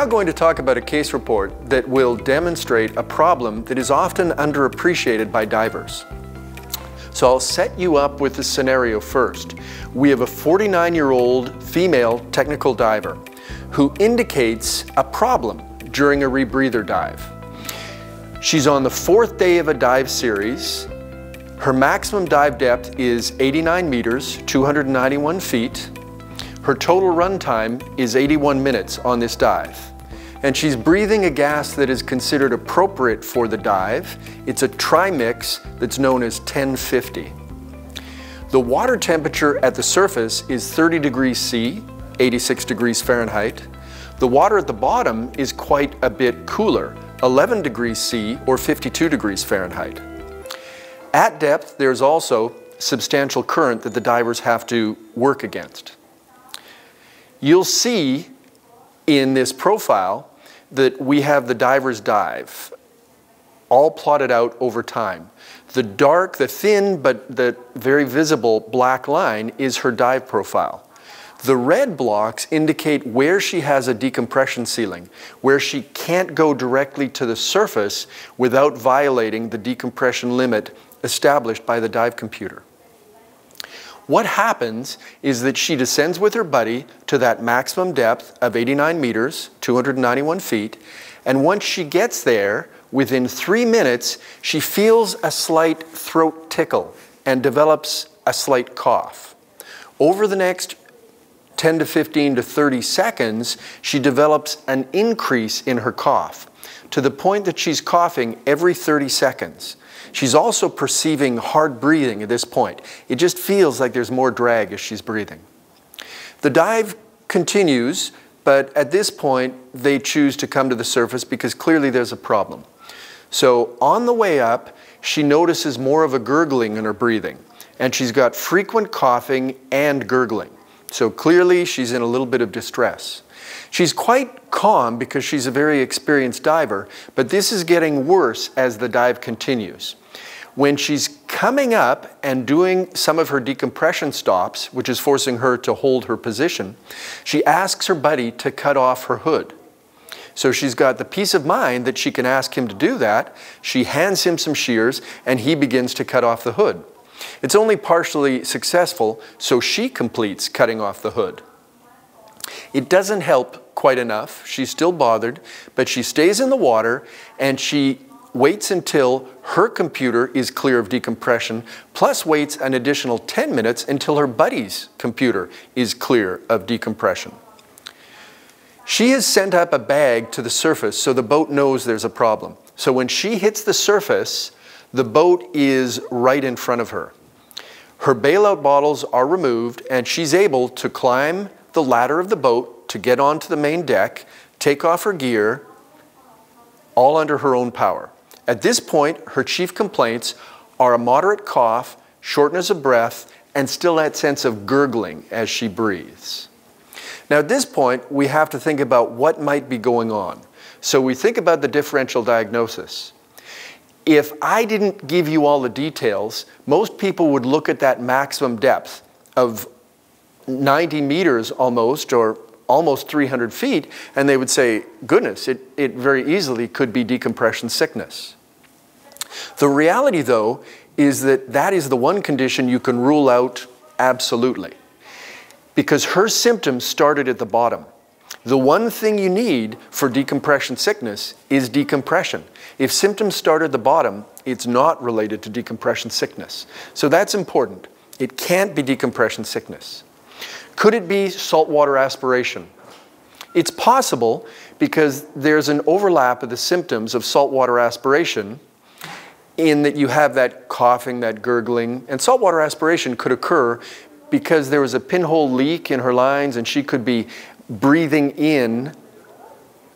now going to talk about a case report that will demonstrate a problem that is often underappreciated by divers. So I'll set you up with the scenario first. We have a 49-year-old female technical diver who indicates a problem during a rebreather dive. She's on the 4th day of a dive series. Her maximum dive depth is 89 meters, 291 feet. Her total run time is 81 minutes on this dive. And she's breathing a gas that is considered appropriate for the dive. It's a trimix that's known as 1050. The water temperature at the surface is 30 degrees C, 86 degrees Fahrenheit. The water at the bottom is quite a bit cooler, 11 degrees C or 52 degrees Fahrenheit. At depth, there's also substantial current that the divers have to work against. You'll see in this profile that we have the diver's dive all plotted out over time. The dark, the thin, but the very visible black line is her dive profile. The red blocks indicate where she has a decompression ceiling, where she can't go directly to the surface without violating the decompression limit established by the dive computer. What happens is that she descends with her buddy to that maximum depth of 89 meters, 291 feet, and once she gets there, within 3 minutes, she feels a slight throat tickle and develops a slight cough. Over the next 10 to 15 to 30 seconds, she develops an increase in her cough to the point that she's coughing every 30 seconds. She's also perceiving hard breathing at this point. It just feels like there's more drag as she's breathing. The dive continues, but at this point, they choose to come to the surface because clearly there's a problem. So on the way up, she notices more of a gurgling in her breathing, and she's got frequent coughing and gurgling. So clearly she's in a little bit of distress. She's quite calm because she's a very experienced diver, but this is getting worse as the dive continues. When she's coming up and doing some of her decompression stops, which is forcing her to hold her position, she asks her buddy to cut off her hood. So she's got the peace of mind that she can ask him to do that. She hands him some shears and he begins to cut off the hood. It's only partially successful, so she completes cutting off the hood. It doesn't help quite enough. She's still bothered, but she stays in the water and she waits until her computer is clear of decompression, plus waits an additional 10 minutes until her buddy's computer is clear of decompression. She has sent up a bag to the surface so the boat knows there's a problem. So when she hits the surface, the boat is right in front of her. Her bailout bottles are removed and she's able to climb the ladder of the boat to get onto the main deck, take off her gear, all under her own power. At this point, her chief complaints are a moderate cough, shortness of breath, and still that sense of gurgling as she breathes. Now at this point, we have to think about what might be going on. So we think about the differential diagnosis. If I didn't give you all the details, most people would look at that maximum depth of 90 meters almost, or almost 300 feet, and they would say, goodness, it very easily could be decompression sickness. The reality, though, is that that is the one condition you can rule out absolutely, because her symptoms started at the bottom. The one thing you need for decompression sickness is decompression. If symptoms start at the bottom, it's not related to decompression sickness. So that's important. It can't be decompression sickness. Could it be saltwater aspiration? It's possible because there's an overlap of the symptoms of saltwater aspiration in that you have that coughing, that gurgling, and saltwater aspiration could occur because there was a pinhole leak in her lines and she could be breathing in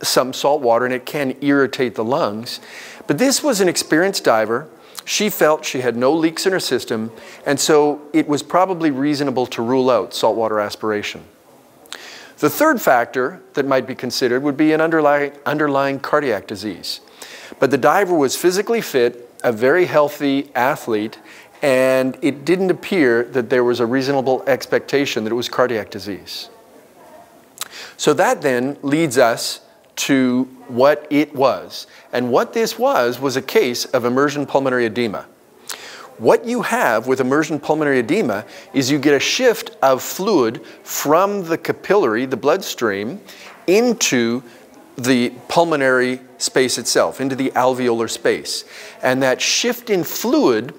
some salt water and it can irritate the lungs. But this was an experienced diver. She felt she had no leaks in her system, and so it was probably reasonable to rule out saltwater aspiration. The third factor that might be considered would be an underlying cardiac disease. But the diver was physically fit, a very healthy athlete, and it didn't appear that there was a reasonable expectation that it was cardiac disease. So that then leads us to what it was. And what this was a case of immersion pulmonary edema. What you have with immersion pulmonary edema is you get a shift of fluid from the capillary, the bloodstream, into the pulmonary space itself, into the alveolar space. And that shift in fluid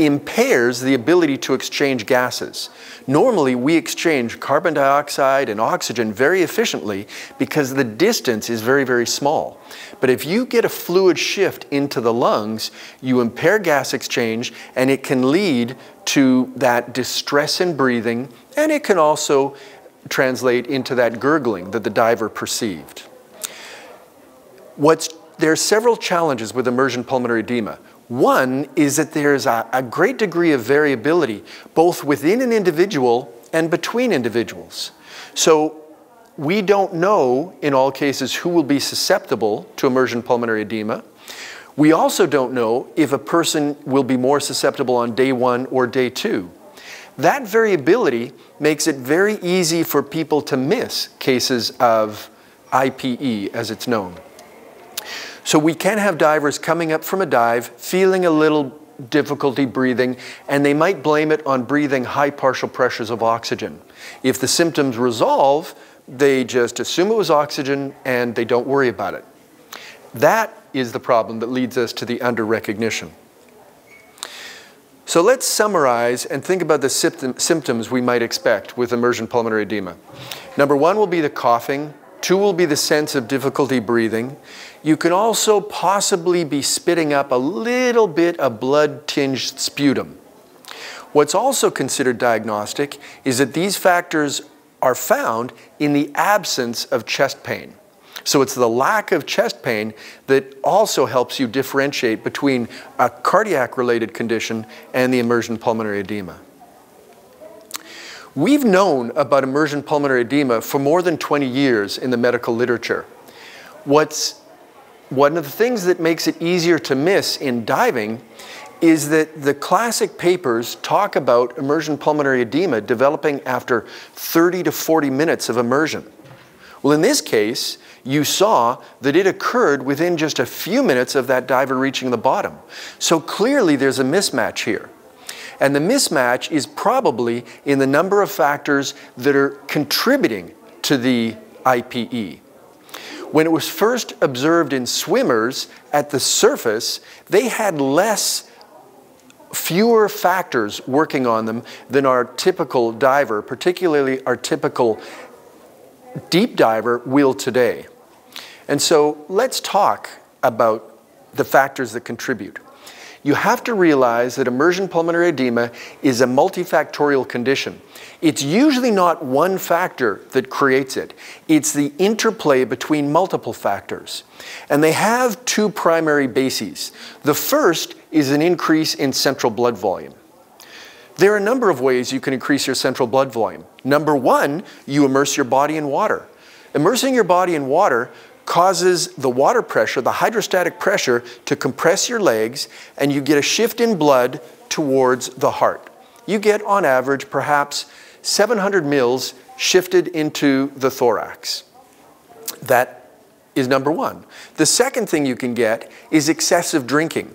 impairs the ability to exchange gases. Normally, we exchange carbon dioxide and oxygen very efficiently because the distance is very, very small. But if you get a fluid shift into the lungs, you impair gas exchange, and it can lead to that distress in breathing, and it can also translate into that gurgling that the diver perceived. There are several challenges with immersion pulmonary edema. One is that there's a great degree of variability, both within an individual and between individuals. So we don't know, in all cases, who will be susceptible to immersion pulmonary edema. We also don't know if a person will be more susceptible on day 1 or day 2. That variability makes it very easy for people to miss cases of IPE, as it's known. So we can have divers coming up from a dive, feeling a little difficulty breathing, and they might blame it on breathing high partial pressures of oxygen. If the symptoms resolve, they just assume it was oxygen and they don't worry about it. That is the problem that leads us to the under-recognition. So let's summarize and think about the symptoms we might expect with immersion pulmonary edema. Number 1 will be the coughing. 2 will be the sense of difficulty breathing. You can also possibly be spitting up a little bit of blood-tinged sputum. What's also considered diagnostic is that these factors are found in the absence of chest pain. So it's the lack of chest pain that also helps you differentiate between a cardiac-related condition and the immersion pulmonary edema. We've known about immersion pulmonary edema for more than 20 years in the medical literature. One of the things that makes it easier to miss in diving is that the classic papers talk about immersion pulmonary edema developing after 30 to 40 minutes of immersion. Well, in this case, you saw that it occurred within just a few minutes of that diver reaching the bottom. So clearly there's a mismatch here. And the mismatch is probably in the number of factors that are contributing to the IPE. When it was first observed in swimmers at the surface, they had fewer factors working on them than our typical diver, particularly our typical deep diver, will today. And so let's talk about the factors that contribute. You have to realize that immersion pulmonary edema is a multifactorial condition. It's usually not one factor that creates it. It's the interplay between multiple factors. And they have 2 primary bases. The first is an increase in central blood volume. There are a number of ways you can increase your central blood volume. Number 1, you immerse your body in water. Immersing your body in water causes the water pressure, the hydrostatic pressure, to compress your legs, and you get a shift in blood towards the heart. You get, on average, perhaps 700 mils shifted into the thorax. That is number 1. The second thing you can get is excessive drinking.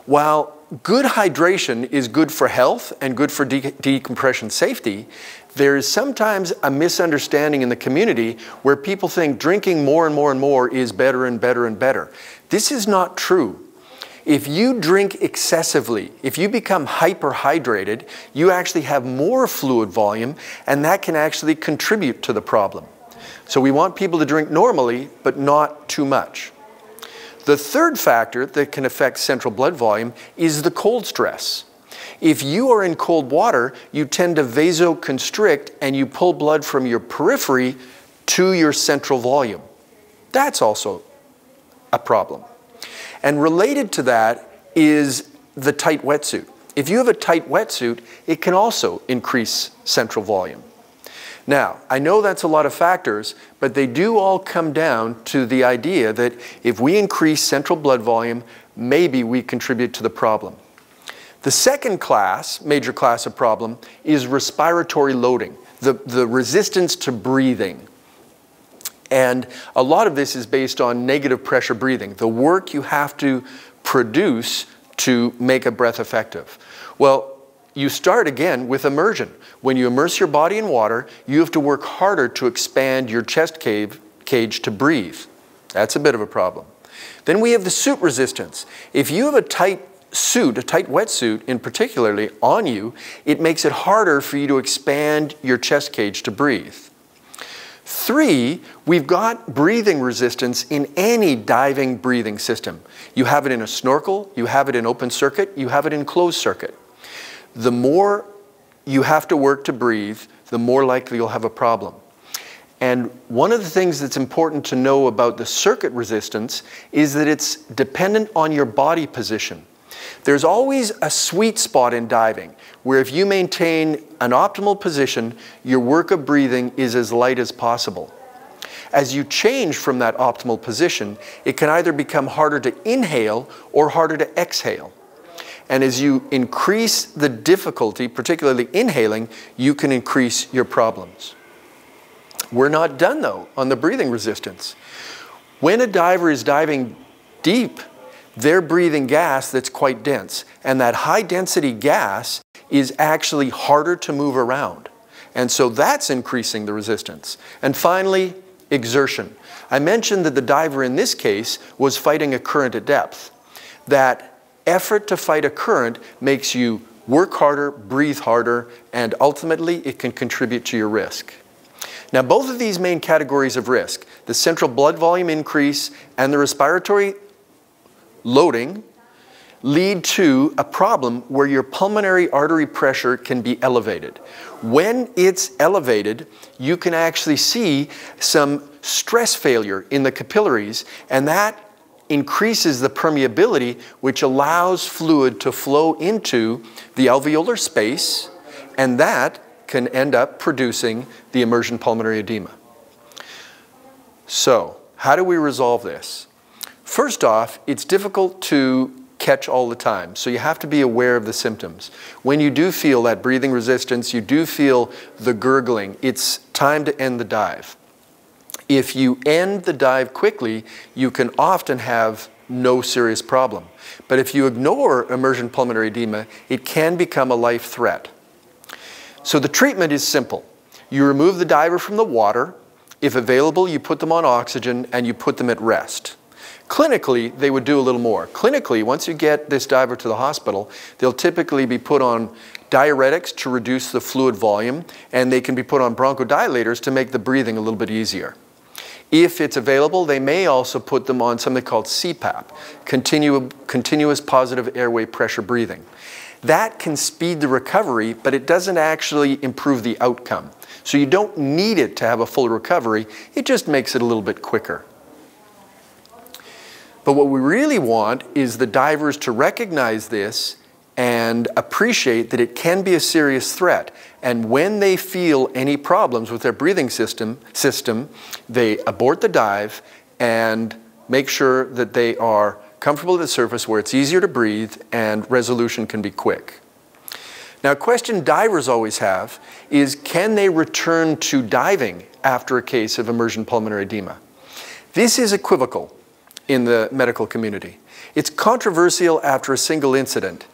While good hydration is good for health and good for decompression safety, there is sometimes a misunderstanding in the community where people think drinking more and more and more is better and better and better. This is not true. If you drink excessively, if you become hyperhydrated, you actually have more fluid volume, and that can actually contribute to the problem. So we want people to drink normally, but not too much. The third factor that can affect central blood volume is the cold stress. If you are in cold water, you tend to vasoconstrict and you pull blood from your periphery to your central volume. That's also a problem. And related to that is the tight wetsuit. If you have a tight wetsuit, it can also increase central volume. Now, I know that's a lot of factors, but they do all come down to the idea that if we increase central blood volume, maybe we contribute to the problem. The second major class of problem is respiratory loading, the resistance to breathing. And a lot of this is based on negative pressure breathing, the work you have to produce to make a breath effective. Well, you start again with immersion. When you immerse your body in water, you have to work harder to expand your chest cage to breathe. That's a bit of a problem. Then we have the suit resistance. If you have a tight suit, a tight wetsuit in particularly on you, it makes it harder for you to expand your chest cage to breathe. 3, we've got breathing resistance in any diving breathing system. You have it in a snorkel, you have it in open circuit, you have it in closed circuit. The more you have to work to breathe, the more likely you'll have a problem. And one of the things that's important to know about the circuit resistance is that it's dependent on your body position. There's always a sweet spot in diving where if you maintain an optimal position, your work of breathing is as light as possible. As you change from that optimal position, it can either become harder to inhale or harder to exhale. And as you increase the difficulty, particularly inhaling, you can increase your problems. We're not done though on the breathing resistance. When a diver is diving deep, they're breathing gas that's quite dense. And that high density gas is actually harder to move around. And so that's increasing the resistance. And finally, exertion. I mentioned that the diver in this case was fighting a current at depth. That effort to fight a current makes you work harder, breathe harder, and ultimately it can contribute to your risk. Now, both of these main categories of risk, the central blood volume increase and the respiratory loading, lead to a problem where your pulmonary artery pressure can be elevated. When it's elevated, you can actually see some stress failure in the capillaries, and that increases the permeability, which allows fluid to flow into the alveolar space, and that can end up producing the immersion pulmonary edema. So, how do we resolve this? First off, it's difficult to catch all the time, so you have to be aware of the symptoms. When you do feel that breathing resistance, you do feel the gurgling, it's time to end the dive. If you end the dive quickly, you can often have no serious problem. But if you ignore immersion pulmonary edema, it can become a life threat. So the treatment is simple. You remove the diver from the water. If available, you put them on oxygen and you put them at rest. Clinically, they would do a little more. Clinically, once you get this diver to the hospital, they'll typically be put on diuretics to reduce the fluid volume, and they can be put on bronchodilators to make the breathing a little bit easier. If it's available, they may also put them on something called CPAP, continuous positive airway pressure breathing. That can speed the recovery, but it doesn't actually improve the outcome. So you don't need it to have a full recovery, it just makes it a little bit quicker. But what we really want is the divers to recognize this and appreciate that it can be a serious threat. And when they feel any problems with their breathing system, they abort the dive and make sure that they are comfortable at the surface where it's easier to breathe and resolution can be quick. Now, a question divers always have is, can they return to diving after a case of immersion pulmonary edema? This is equivocal in the medical community. It's controversial after a single incident.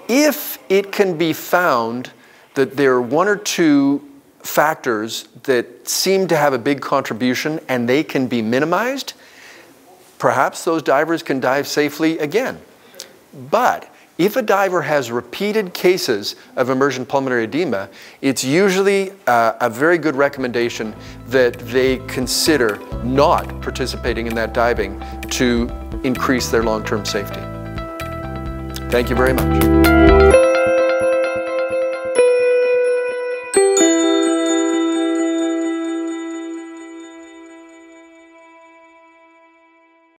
If it can be found that there are 1 or 2 factors that seem to have a big contribution and they can be minimized, perhaps those divers can dive safely again. But if a diver has repeated cases of immersion pulmonary edema, it's usually a very good recommendation that they consider not participating in that diving to increase their long-term safety. Thank you very much.